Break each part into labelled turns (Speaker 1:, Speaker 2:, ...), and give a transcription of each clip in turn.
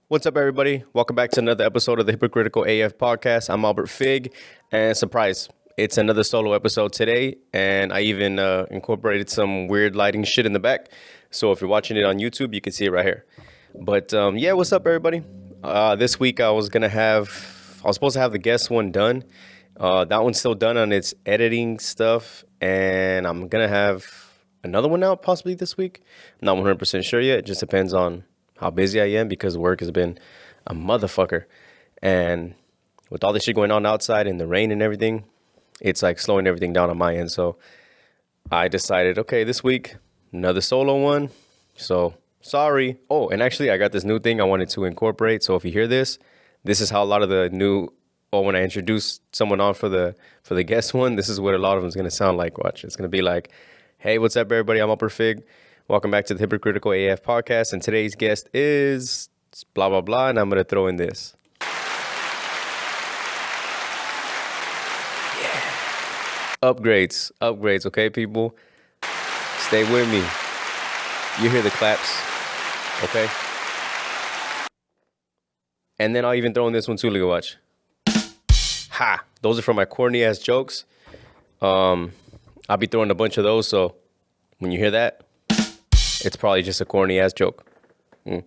Speaker 1: What's up, everybody? Welcome back to another episode of the Hypocritical AF podcast. I'm Albert Fig, and surprise, it's another solo episode today, and I even incorporated some weird lighting shit in the back. So if you're watching it on YouTube, you can see it right here. But yeah, what's up, everybody? This week I was supposed to have the guest one done. That one's still done on its editing stuff, and I'm gonna have another one out possibly this week. I'm not 100% sure yet. It just depends on how busy I am because work has been a motherfucker. And with all this shit going on outside and the rain and everything, it's like slowing everything down on my end. So I decided, okay, this week, another solo one. So sorry. Oh, and actually I got this new thing I wanted to incorporate. So if you hear this, this is how a lot of the when I introduce someone on for the guest one, this is what a lot of them is going to sound like. Watch. It's going to be like, hey, what's up, everybody? I'm Upper Fig. Welcome back to the Hypocritical AF podcast, and today's guest is blah, blah, blah, and I'm going to throw in this. Yeah. Upgrades, okay, people? Stay with me. You hear the claps, okay? And then I'll even throw in this one too, look at watch. Ha! Those are for my corny-ass jokes. I'll be throwing a bunch of those, so when you hear that, it's probably just a corny ass joke. But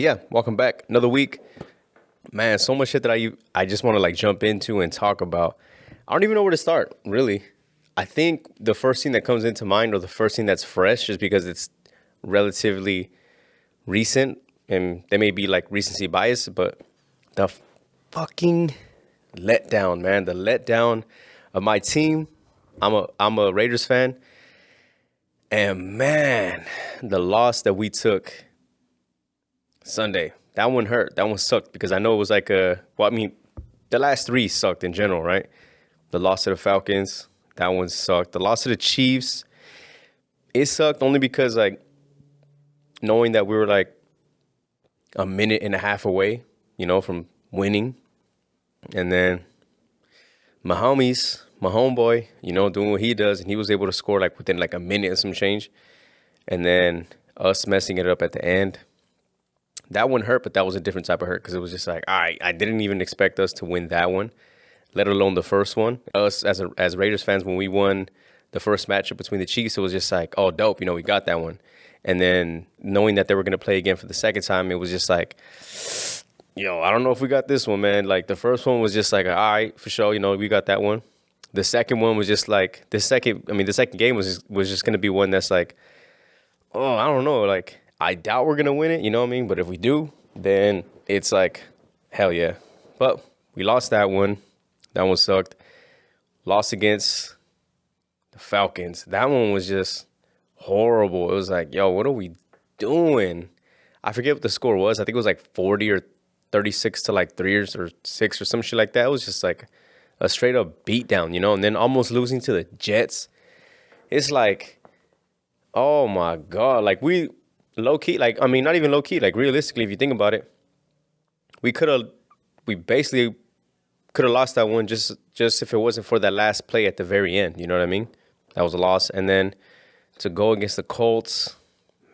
Speaker 1: yeah, welcome back. Another week. Man, so much shit that I just want to like jump into and talk about. I don't even know where to start, really. I think the first thing that comes into mind, or the first thing that's fresh, just because it's relatively recent, and there may be like recency bias, but the fucking letdown, man. The letdown of my team. I'm a Raiders fan. And man, the loss that we took Sunday, that one hurt. That one sucked because I know it was like the last three sucked in general, right? The loss to the Falcons, that one sucked. The loss to the Chiefs, it sucked only because like knowing that we were like a minute and a half away, from winning. And then my homeboy, doing what he does, and he was able to score like within like a minute and some change. And then us messing it up at the end. That one hurt, but that was a different type of hurt because it was just like, all right, I didn't even expect us to win that one, let alone the first one. Us as Raiders fans, when we won the first matchup between the Chiefs, it was just like, oh, dope, we got that one. And then knowing that they were going to play again for the second time, it was just like, I don't know if we got this one, man. Like the first one was just like, all right, for sure, we got that one. The second one was just like the second game was just gonna be one that's like, oh, I don't know, like I doubt we're gonna win it, you know what I mean? But if we do, then it's like, hell yeah. But we lost that one. That one sucked. Lost against the Falcons. That one was just horrible. It was like, yo, what are we doing? I forget what the score was. I think it was like 40 or 36 to like 3 or 6 or some shit like that. It was just like a straight up beatdown, and then almost losing to the Jets. It's like, oh my God. Like we low key, like, I mean, not even low key, like realistically, if you think about it, we basically could have lost that one just if it wasn't for that last play at the very end. You know what I mean? That was a loss. And then to go against the Colts,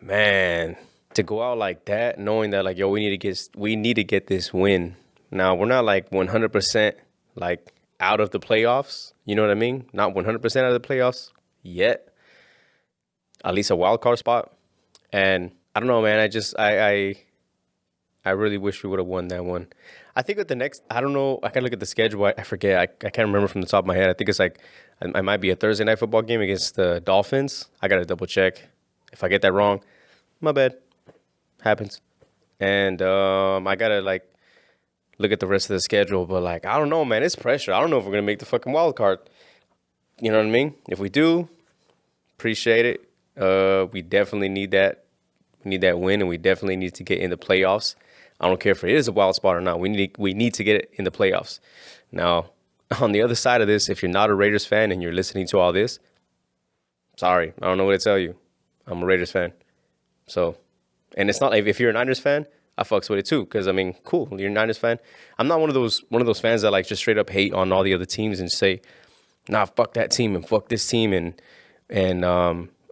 Speaker 1: man, to go out like that, knowing that like, yo, we need to get this win. Now we're not like 100% like out of the playoffs, you know what I mean? Not 100% out of the playoffs yet. At least a wild card spot. And I don't know, man. I really wish we would have won that one. I think with the next, I don't know. I gotta look at the schedule. I forget. I can't remember from the top of my head. I think it's like, I might be a Thursday night football game against the Dolphins. I gotta double check. If I get that wrong, my bad. Happens. And I gotta like look at the rest of the schedule, but like, I don't know, man. It's pressure. I don't know if we're going to make the fucking wild card. You know what I mean? If we do, appreciate it. We definitely need that. We need that win, and we definitely need to get in the playoffs. I don't care if it is a wild spot or not. We need to get it in the playoffs. Now, on the other side of this, if you're not a Raiders fan and you're listening to all this, sorry, I don't know what to tell you. I'm a Raiders fan. So, and it's not like if you're a Niners fan, I fucks with it too, because I mean, cool, you're a Niners fan. I'm not one of those fans that like just straight up hate on all the other teams and say, nah, fuck that team and fuck this team and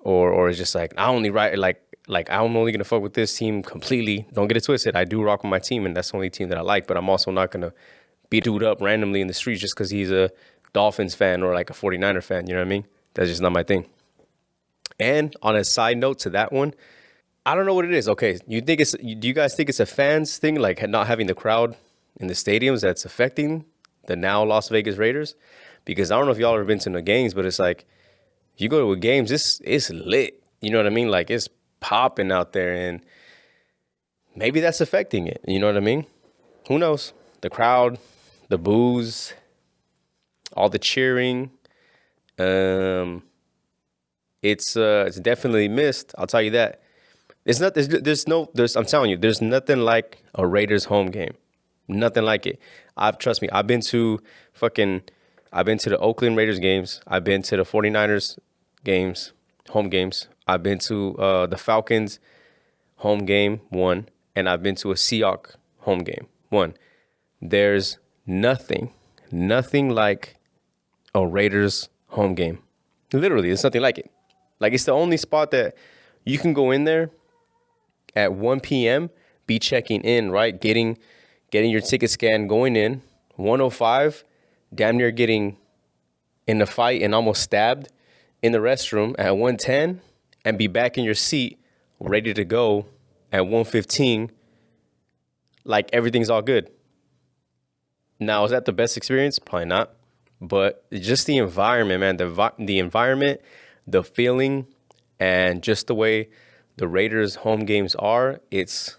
Speaker 1: or it's just like I only like like, I'm only gonna fuck with this team completely. Don't get it twisted. I do rock with my team, and that's the only team that I like. But I'm also not gonna beat dude up randomly in the streets just because he's a Dolphins fan or like a 49er fan. You know what I mean? That's just not my thing. And on a side note to that one, I don't know what it is. Okay, do you guys think it's a fans thing, like not having the crowd in the stadiums that's affecting the now Las Vegas Raiders? Because I don't know if y'all ever been to the games, but it's like if you go to a games, it's lit. You know what I mean? Like it's popping out there, and maybe that's affecting it. You know what I mean? Who knows? The crowd, the boos, all the cheering. It's definitely missed. I'll tell you that. I'm telling you, there's nothing like a Raiders home game. Nothing like it. Trust me, I've been to the Oakland Raiders games. I've been to the 49ers games, home games. I've been to the Falcons home game, one, and I've been to a Seahawks home game, one. There's nothing like a Raiders home game. Literally, there's nothing like it. Like, it's the only spot that you can go in there at 1 p.m., be checking in, right? Getting your ticket scan, going in, 105, damn near getting in a fight and almost stabbed in the restroom at 110, and be back in your seat, ready to go at 115, like everything's all good. Now, is that the best experience? Probably not. But just the environment, man, the environment, the feeling, and just the way the Raiders home games are, it's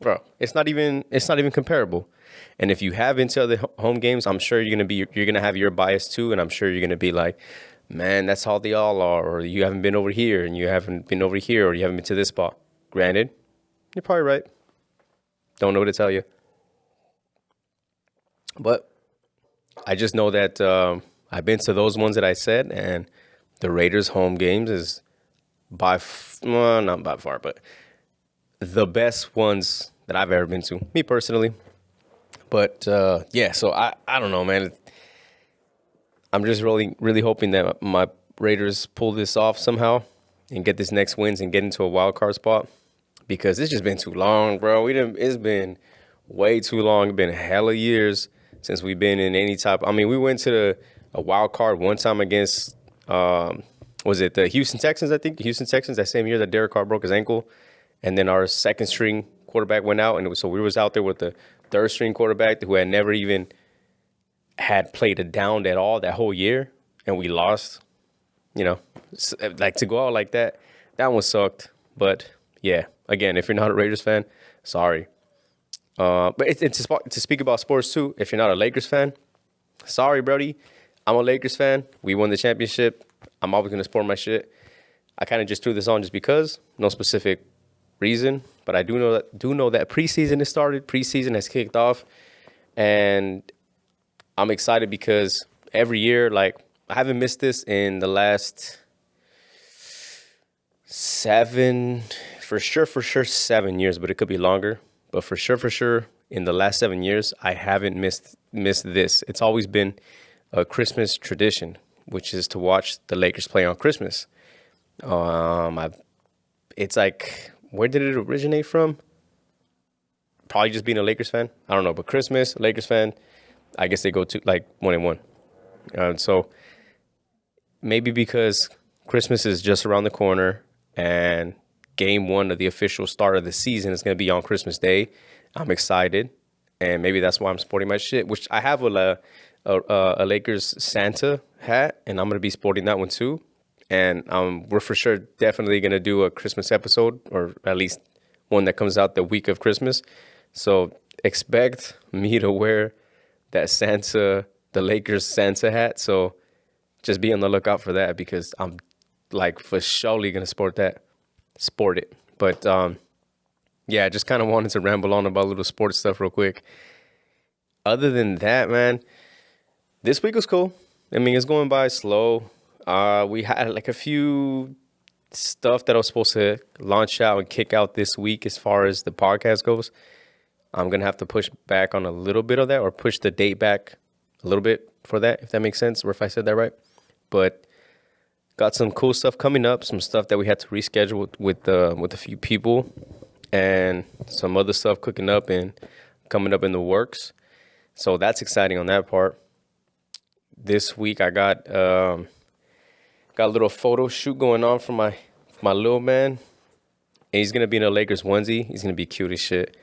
Speaker 1: not even comparable. And if you have been to other home games, I'm sure you're gonna have your bias too, and I'm sure you're gonna be like, man, that's how they all are, or you haven't been over here, and you haven't been over here, or you haven't been to this spot. Granted, you're probably right. Don't know what to tell you. But I just know that I've been to those ones that I said, and the Raiders home games is not by far, but the best ones that I've ever been to, me personally. But yeah, so I don't know, man. I'm just really hoping that my Raiders pull this off somehow and get this next wins and get into a wild card spot, because it's just been too long, bro. It's been way too long. It's been hella years since we've been in any type. I mean, we went to a wild card one time against, was it the Houston Texans? I think Houston Texans that same year that Derek Carr broke his ankle, and then our second string quarterback went out, and so we was out there with the third string quarterback who had never even had played a down at all that whole year, and we lost. You know, like to go out like that one sucked. But yeah, again, if you're not a Raiders fan, sorry. But to speak about sports too, if you're not a Lakers fan, sorry, Brody. I'm a Lakers fan. We won the championship. I'm always going to support my shit. I kind of just threw this on just because, no specific reason. But I do know that preseason has started. Preseason has kicked off. And I'm excited because every year, like, I haven't missed this in the last 7, for sure 7 years, but it could be longer. But for sure, in the last 7 years, I haven't missed this. It's always been a Christmas tradition, which is to watch the Lakers play on Christmas. It's like, where did it originate from? Probably just being a Lakers fan. I don't know, but Christmas, Lakers fan, I guess they go to like 1-1. So maybe because Christmas is just around the corner and game one of the official start of the season is going to be on Christmas Day, I'm excited. And maybe that's why I'm sporting my shit, which I have a Lakers Santa hat, and I'm going to be sporting that one too. And we're for sure definitely going to do a Christmas episode, or at least one that comes out the week of Christmas. So expect me to wear that the Lakers Santa hat. So just be on the lookout for that, because I'm like for surely going to sport it. But yeah, I just kind of wanted to ramble on about little sports stuff real quick. Other than that, man, this week was cool. I mean, it's going by slow. We had like a few stuff that I was supposed to launch out and kick out this week as far as the podcast goes. I'm going to have to push back on a little bit of that, or push the date back a little bit for that, if that makes sense, or if I said that right. But got some cool stuff coming up. Some stuff that we had to reschedule with a few people, and some other stuff cooking up and coming up in the works. So that's exciting on that part. This week I got a little photo shoot going on for my little man. And he's gonna be in a Lakers onesie. He's gonna be cute as shit.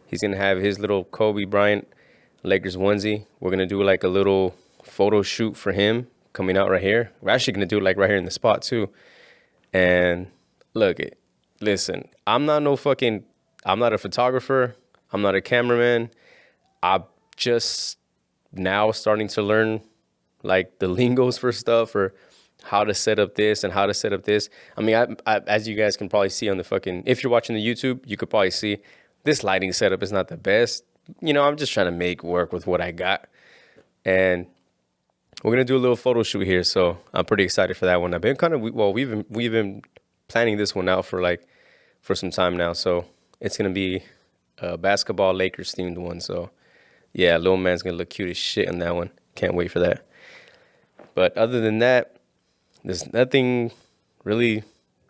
Speaker 1: He's gonna have his little Kobe Bryant Lakers onesie. We're gonna do like a little photo shoot for him coming out right here. We're actually gonna do it like right here in the spot too. And look, listen, I'm not a photographer. I'm not a cameraman. I'm just now starting to learn like the lingos for stuff, or how to set up this and how to set up this. I mean, as you guys can probably see on the if you're watching the YouTube, you could probably see this lighting setup is not the best. I'm just trying to make work with what I got. And we're going to do a little photo shoot here. So I'm pretty excited for that one. I've been we've been planning this one out for some time now. So it's going to be a basketball Lakers themed one. So yeah, little man's going to look cute as shit on that one. Can't wait for that. But other than that, there's nothing really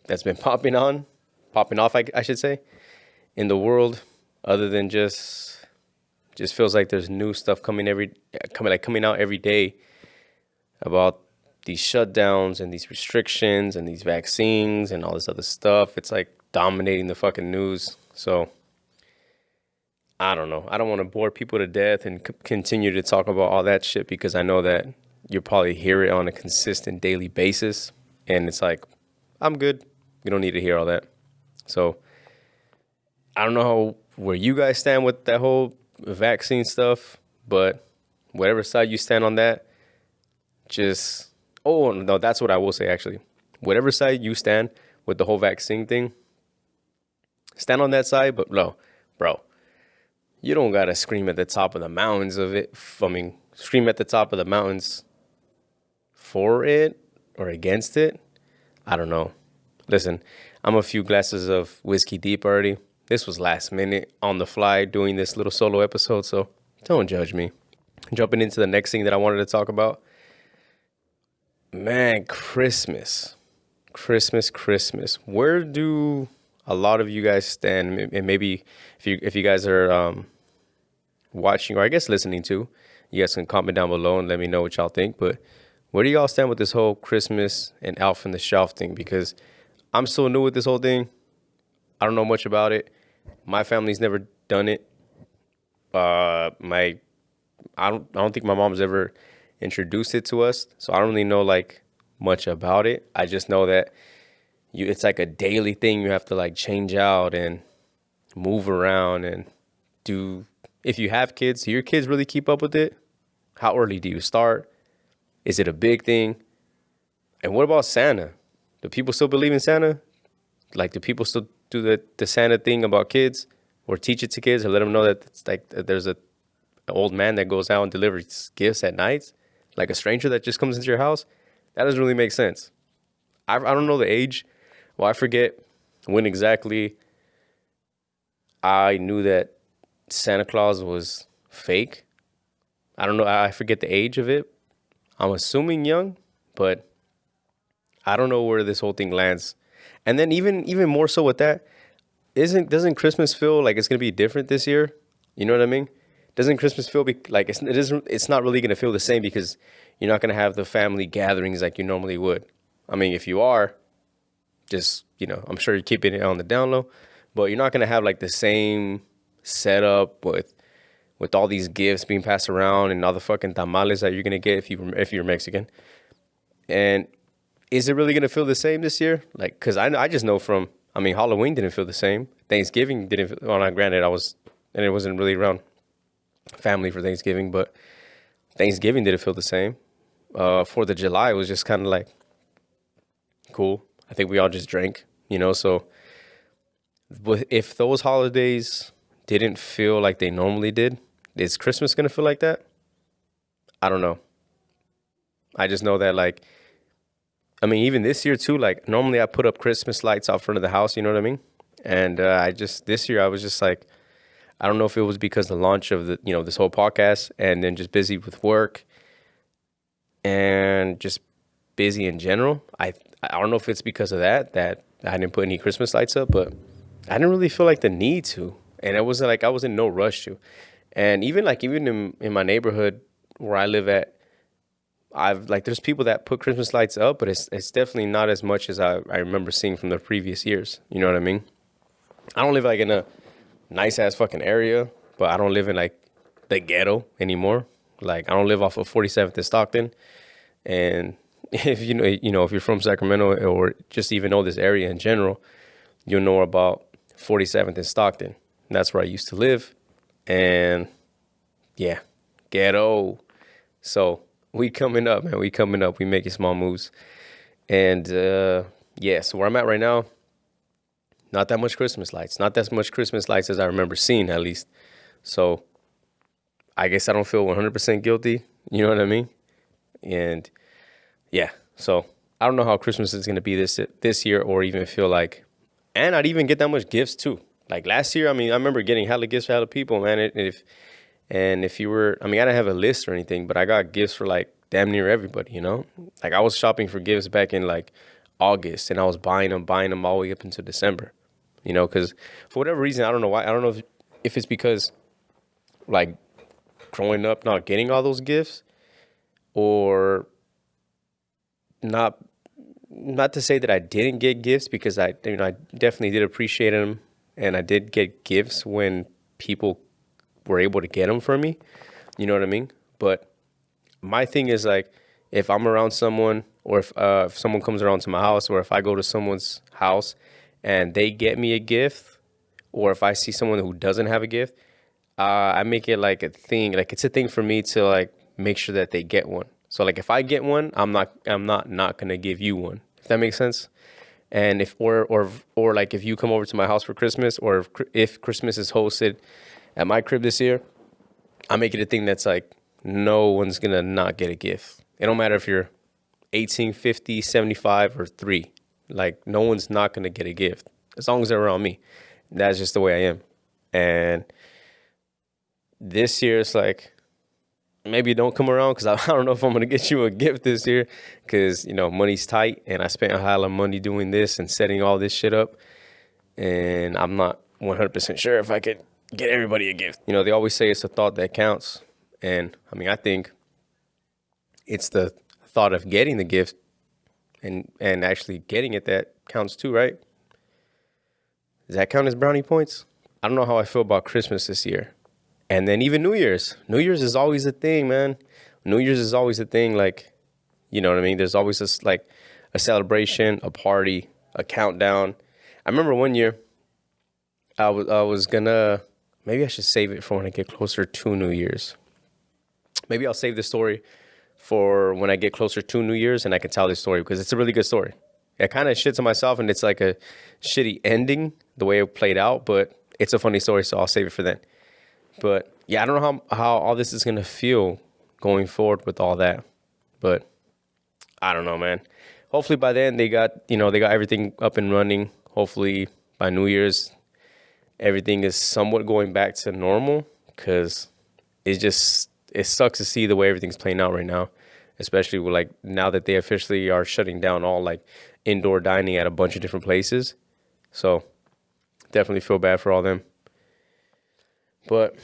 Speaker 1: that's been popping off, I should say, in the world, other than just feels like there's new stuff coming out every day about these shutdowns and these restrictions and these vaccines and all this other stuff. It's like dominating the fucking news. So I don't know. I don't want to bore people to death and continue to talk about all that shit, because I know that you'll probably hear it on a consistent daily basis. And it's like, I'm good. We don't need to hear all that. So I don't know where you guys stand with that whole vaccine stuff, but whatever side you stand on that, oh, no, that's what I will say, actually. Whatever side you stand with the whole vaccine thing, stand on that side, but no, bro, you don't got to scream at the top of the mountains of it. Scream at the top of the mountains for it or against it. I don't know. Listen, I'm a few glasses of whiskey deep already. This was last minute on the fly doing this little solo episode, so don't judge me. Jumping into the next thing that I wanted to talk about. Man, Christmas. Where do a lot of you guys stand? And maybe if you guys are watching, or I guess listening to, you guys can comment down below and let me know what y'all think. But where do y'all stand with this whole Christmas and Elf on the Shelf thing? Because I'm so new with this whole thing. I don't know much about it. My family's never done it. I don't think my mom's ever introduced it to us, so I don't really know like much about it. I just know that it's like a daily thing. You have to like change out and move around and do. If you have kids, do your kids really keep up with it? How early do you start? Is it a big thing? And what about Santa? Do people still believe in Santa? Like, do people still do the Santa thing about kids, or teach it to kids, or let them know that it's like there's an old man that goes out and delivers gifts at night, like a stranger that just comes into your house? That doesn't really make sense. I don't know the age. Well, I forget when exactly I knew that Santa Claus was fake. I don't know. I forget the age of it. I'm assuming young, but I don't know where this whole thing lands. And then even more so with that, doesn't Christmas feel like it's gonna be different this year? You know what I mean? Doesn't Christmas feel like it's not really gonna feel the same, because you're not gonna have the family gatherings like you normally would. I mean, if you are, just I'm sure you're keeping it on the down low, but you're not gonna have like the same setup with all these gifts being passed around and all the fucking tamales that you're gonna get if you're Mexican. And is it really gonna feel the same this year? Like, because I just know Halloween didn't feel the same. Thanksgiving didn't. Well, not granted, it wasn't really around family for Thanksgiving, but Thanksgiving didn't feel the same. 4th of July was just kind of like cool. I think we all just drank, So, if those holidays didn't feel like they normally did, is Christmas gonna feel like that? I don't know. I just know that, like, even this year too, like, normally I put up Christmas lights out front of the house, you know what I mean? And this year I was just like, I don't know if it was because the launch of this whole podcast, and then just busy with work and just busy in general. I don't know if it's because of that I didn't put any Christmas lights up, but I didn't really feel like the need to, and it wasn't like I was in no rush to. And even in my neighborhood where I live at, I've like there's people that put Christmas lights up, but it's definitely not as much as I remember seeing from the previous years. You know what I mean? I don't live like in a nice ass fucking area, but I don't live in like the ghetto anymore. Like I don't live off of 47th and Stockton. And if if you're from Sacramento or just even know this area in general, you'll know about 47th and Stockton. That's where I used to live. And yeah, ghetto. So we coming up, man. We coming up. We making small moves. And yeah, so where I'm at right now, not that much Christmas lights. Not that much Christmas lights as I remember seeing, at least. So I guess I don't feel 100% guilty. You know what I mean? And yeah, so I don't know how Christmas is going to be this year, or even feel like, and I'd even get that much gifts too. Like last year, I mean, I remember getting hella gifts for hella people, man. If you were, I mean, I didn't have a list or anything, but I got gifts for like damn near everybody, you know? Like I was shopping for gifts back in like August, and I was buying them all the way up until December, you know? Because for whatever reason, I don't know why. I don't know if it's because like growing up not getting all those gifts, or not to say that I didn't get gifts, because I definitely did appreciate them, and I did get gifts when people were able to get them for me. You know what I mean? But my thing is like, if I'm around someone, or if someone comes around to my house, or if I go to someone's house and they get me a gift, or if I see someone who doesn't have a gift, I make it like a thing. Like it's a thing for me to like make sure that they get one. So like if I get one, I'm not gonna give you one, if that makes sense. And if or like if you come over to my house for Christmas, or if Christmas is hosted at my crib this year, I make it a thing that's like no one's gonna not get a gift. It don't matter if you're 18, 50, 75, or 3. Like no one's not gonna get a gift as long as they're around me. That's just the way I am. And this year it's like, maybe don't come around, because I don't know if I'm going to get you a gift this year, because, money's tight, and I spent a hell of money doing this and setting all this shit up, and I'm not 100% sure if I could get everybody a gift. They always say it's the thought that counts, and, I mean, I think it's the thought of getting the gift and actually getting it that counts too, right? Does that count as brownie points? I don't know how I feel about Christmas this year. And then even New Year's. New Year's is always a thing, man. New Year's is always a thing. Like, you know what I mean? There's always this, like, a celebration, a party, a countdown. I remember one year I was gonna, maybe I should save it for when I get closer to New Year's. Maybe I'll save the story for when I get closer to New Year's and I can tell this story, because it's a really good story. It kind of shits on myself, and it's like a shitty ending the way it played out, but it's a funny story, so I'll save it for then. But yeah, I don't know how all this is going to feel going forward with all that. But I don't know, man. Hopefully by then they got everything up and running. Hopefully by New Year's, everything is somewhat going back to normal, because it sucks to see the way everything's playing out right now, especially with like now that they officially are shutting down all like indoor dining at a bunch of different places. So definitely feel bad for all them. But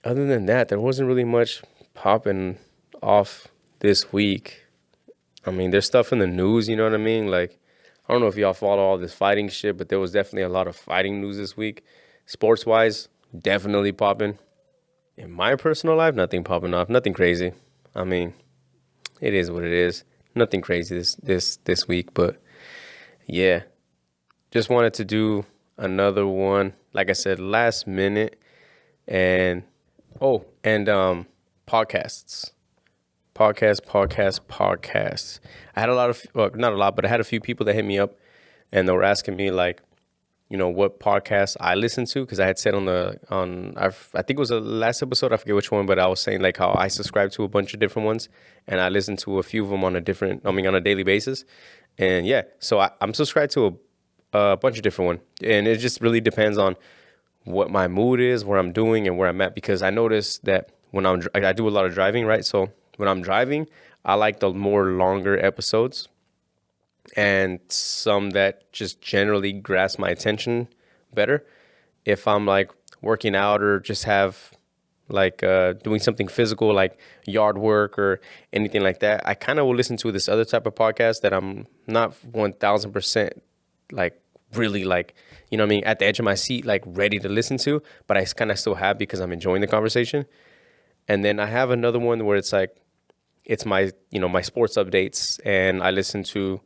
Speaker 1: other than that, there wasn't really much popping off this week. I mean, there's stuff in the news, you know what I mean? Like, I don't know if y'all follow all this fighting shit, but there was definitely a lot of fighting news this week. Sports-wise, definitely popping. In my personal life, nothing popping off, nothing crazy. I mean, it is what it is. Nothing crazy this week, but yeah. Just wanted to do another one, like I said, last minute. And podcasts. I had a lot of, well, not a lot, but I had a few people that hit me up, and they were asking me like, what podcasts I listen to, because I had said I think it was the last episode, I forget which one, but I was saying like how I subscribe to a bunch of different ones, and I listen to a few of them on a daily basis. And yeah, so I'm subscribed to a bunch of different ones, and it just really depends on what my mood is, where I'm doing, and where I'm at. Because I noticed that when I do a lot of driving, right? So when I'm driving, I like the more longer episodes and some that just generally grasp my attention better. If I'm like working out or just have like doing something physical like yard work or anything like that, I kind of will listen to this other type of podcast that I'm not 1000% like really like, you know what I mean, at the edge of my seat, like ready to listen to, but I kind of still have because I'm enjoying the conversation. And then I have another one where it's like, it's my, you know, my sports updates, and I listen to,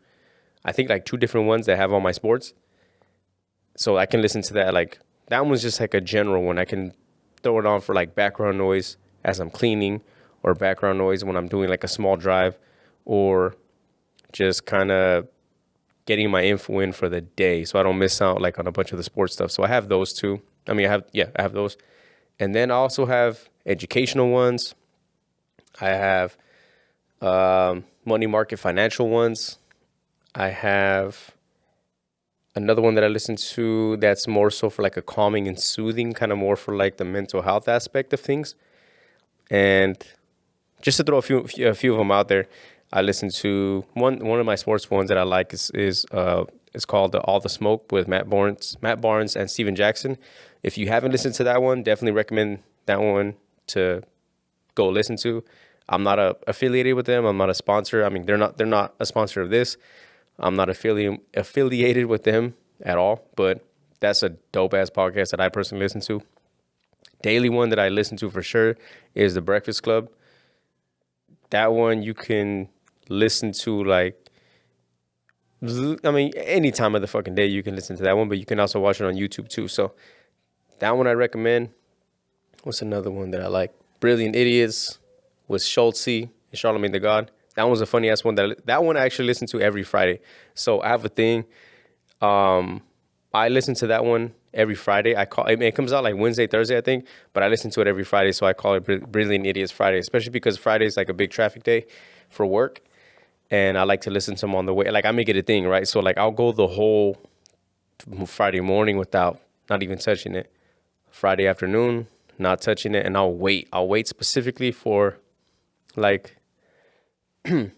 Speaker 1: I think like two different ones that have all my sports. So I can listen to that. Like that one's just like a general one. I can throw it on for like background noise as I'm cleaning, or background noise when I'm doing like a small drive, or just kind of getting my info in for the day so I don't miss out like on a bunch of the sports stuff. So I have those two. I mean, I have those. And then I also have educational ones. I have money market financial ones. I have another one that I listen to that's more so for like a calming and soothing, kind of more for like the mental health aspect of things. And just to throw a few of them out there, I listen to one of my sports ones that I like is it's called All the Smoke with Matt Barnes and Steven Jackson. If you haven't listened to that one, definitely recommend that one to go listen to. I'm not affiliated with them. I'm not a sponsor. I mean, they're not a sponsor of this. I'm not affiliated with them at all, but that's a dope ass podcast that I personally listen to. Daily one that I listen to for sure is The Breakfast Club. That one you can listen to like, I mean, any time of the fucking day you can listen to that one, but you can also watch it on YouTube too. So that one I recommend. What's another one that I like? Brilliant Idiots with Schultze and Charlamagne the God. That one's a funny ass one. That one I actually listen to every Friday. So I have a thing. I listen to that one every Friday. It comes out like Wednesday, Thursday, I think, but I listen to it every Friday. So I call it Brilliant Idiots Friday, especially because Friday is like a big traffic day for work, and I like to listen to them on the way. Like I make it a thing, right? So like I'll go the whole Friday morning without not even touching it. Friday afternoon, not touching it, and I'll wait. I'll wait specifically for like the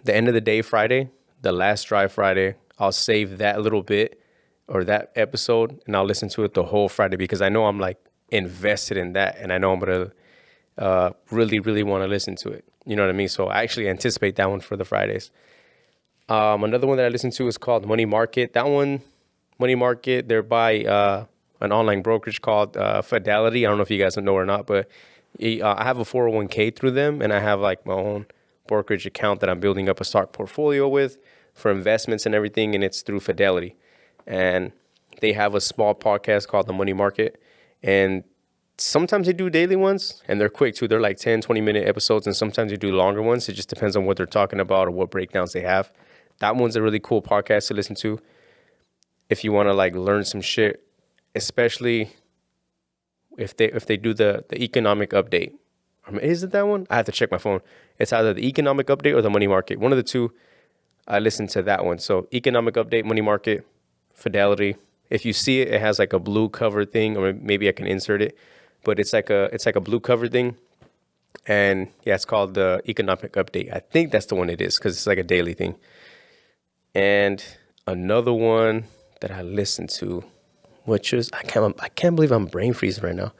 Speaker 1: end of the day Friday, the last drive Friday. I'll save that little bit or that episode, and I'll listen to it the whole Friday because I know I'm like invested in that, and I know I'm gonna really, really want to listen to it. You know what I mean? So I actually anticipate that one for the Fridays. Another one that I listen to is called Money Market. That one, Money Market, they're by an online brokerage called Fidelity. I don't know if you guys know or not, but I have a 401k through them, and I have like my own brokerage account that I'm building up a stock portfolio with for investments and everything, and it's through Fidelity. And they have a small podcast called The Money Market, and sometimes they do daily ones, and they're quick too. They're like 10, 20-minute episodes, and sometimes they do longer ones. It just depends on what they're talking about or what breakdowns they have. That one's a really cool podcast to listen to if you want to like learn some shit, especially if they do the economic update. Is it that one? I have to check my phone. It's either the economic update or the money market. One of the two. I listen to that one. So economic update, money market, Fidelity. If you see it, it has like a blue cover thing, or maybe I can insert it. But it's like a blue cover thing, and yeah, it's called the economic update. I think that's the one it is because it's like a daily thing. And another one that I listen to, which is I can't believe I'm brain freezing right now.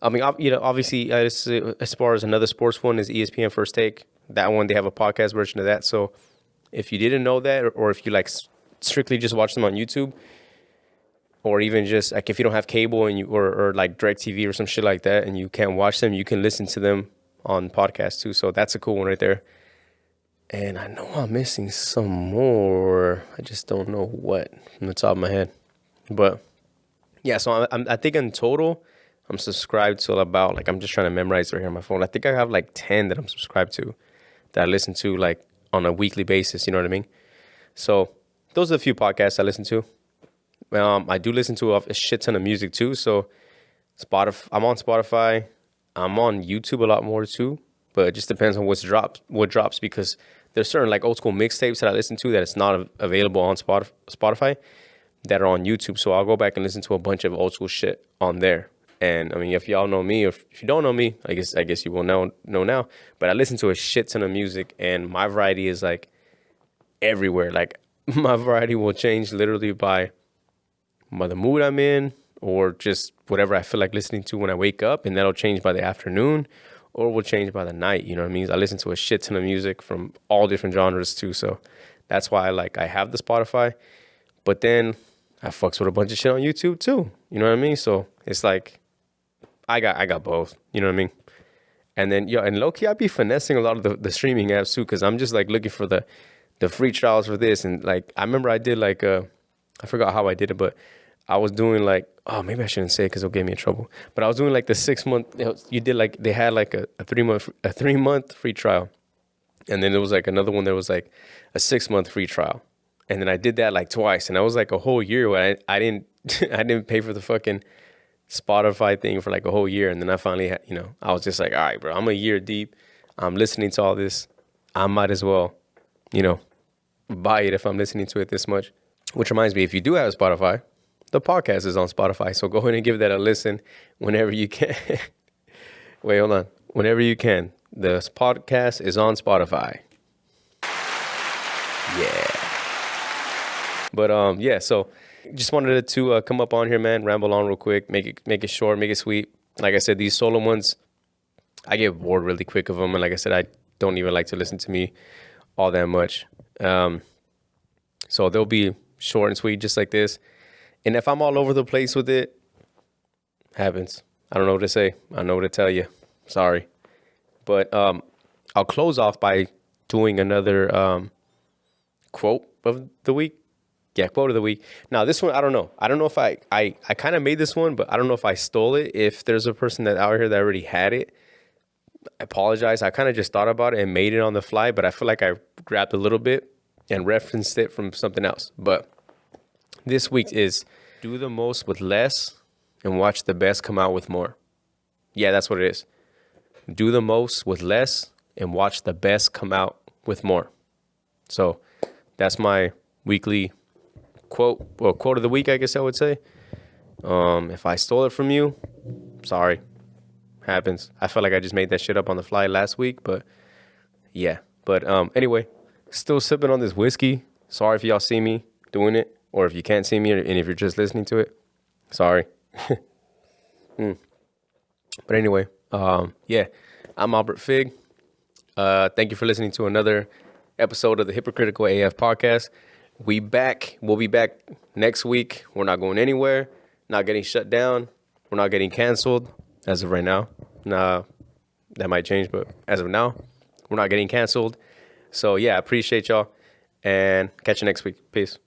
Speaker 1: I mean, obviously, as far as another sports one is ESPN First Take. That one, they have a podcast version of that. So if you didn't know that, or if you like strictly just watch them on YouTube, or even just like if you don't have cable and or like DirecTV or some shit like that, and you can't watch them, you can listen to them on podcasts too. So that's a cool one right there. And I know I'm missing some more. I just don't know what from the top of my head. But yeah, so I think in total, I'm subscribed to about, like, I'm just trying to memorize right here on my phone. I think I have like 10 that I'm subscribed to that I listen to like on a weekly basis. You know what I mean? So those are the few podcasts I listen to. I do listen to a shit ton of music too. So I'm on Spotify. I'm on YouTube a lot more too. But it just depends on what drops, because there's certain like old school mixtapes that I listen to that it's not available on Spotify that are on YouTube. So I'll go back and listen to a bunch of old school shit on there. And I mean, if y'all know me, or if you don't know me, I guess you will know now. But I listen to a shit ton of music, and my variety is like everywhere. Like my variety will change literally by the mood I'm in, or just whatever I feel like listening to when I wake up, and that'll change by the afternoon, or will change by the night. You know what I mean? I listen to a shit ton of music from all different genres too. So that's why I have the Spotify, but then I fucks with a bunch of shit on YouTube too. You know what I mean? So it's like I got both. You know what I mean? And then and low key I be finessing a lot of the streaming apps too, because I'm just like looking for the free trials for this. And like I remember I did like I forgot how I did it, but I was doing like, oh, maybe I shouldn't say it because it'll get me in trouble. But I was doing like the 6 month. You did like they had like a 3-month free trial, and then there was like another one that was like a 6-month free trial, and then I did that like twice, and I was like a whole year where I didn't I didn't pay for the fucking Spotify thing for like a whole year, and then I finally had, I was just like, all right, bro, I'm a year deep. I'm listening to all this. I might as well, buy it if I'm listening to it this much. Which reminds me, if you do have a Spotify, the podcast is on Spotify. So go ahead and give that a listen whenever you can. Wait, hold on. Whenever you can. The podcast is on Spotify. Yeah. But yeah, so just wanted to come up on here, man, ramble on real quick, make it short, make it sweet. Like I said, these solo ones, I get bored really quick of them. And like I said, I don't even like to listen to me all that much. So they'll be short and sweet just like this. And if I'm all over the place with it, happens. I don't know what to say. I know what to tell you. Sorry. But I'll close off by doing another quote of the week. Yeah, quote of the week. Now, this one, I don't know. I don't know if I kind of made this one, but I don't know if I stole it. If there's a person that out here that already had it, I apologize. I kind of just thought about it and made it on the fly, but I feel like I grabbed a little bit and referenced it from something else. But this week is do the most with less and watch the best come out with more. Yeah, that's what it is. Do the most with less and watch the best come out with more. So that's my weekly quote of the week, I guess I would say. If I stole it from you, sorry. Happens. I felt like I just made that shit up on the fly last week, but yeah. But anyway, still sipping on this whiskey. Sorry if y'all see me doing it, or if you can't see me, and if you're just listening to it, sorry. But anyway, yeah, I'm Albert Fig. Thank you for listening to another episode of the Hypocritical AF podcast. We'll be back next week. We're not going anywhere, not getting shut down. We're not getting canceled as of right now. Nah, that might change, but as of now, we're not getting canceled. So yeah, I appreciate y'all, and catch you next week. Peace.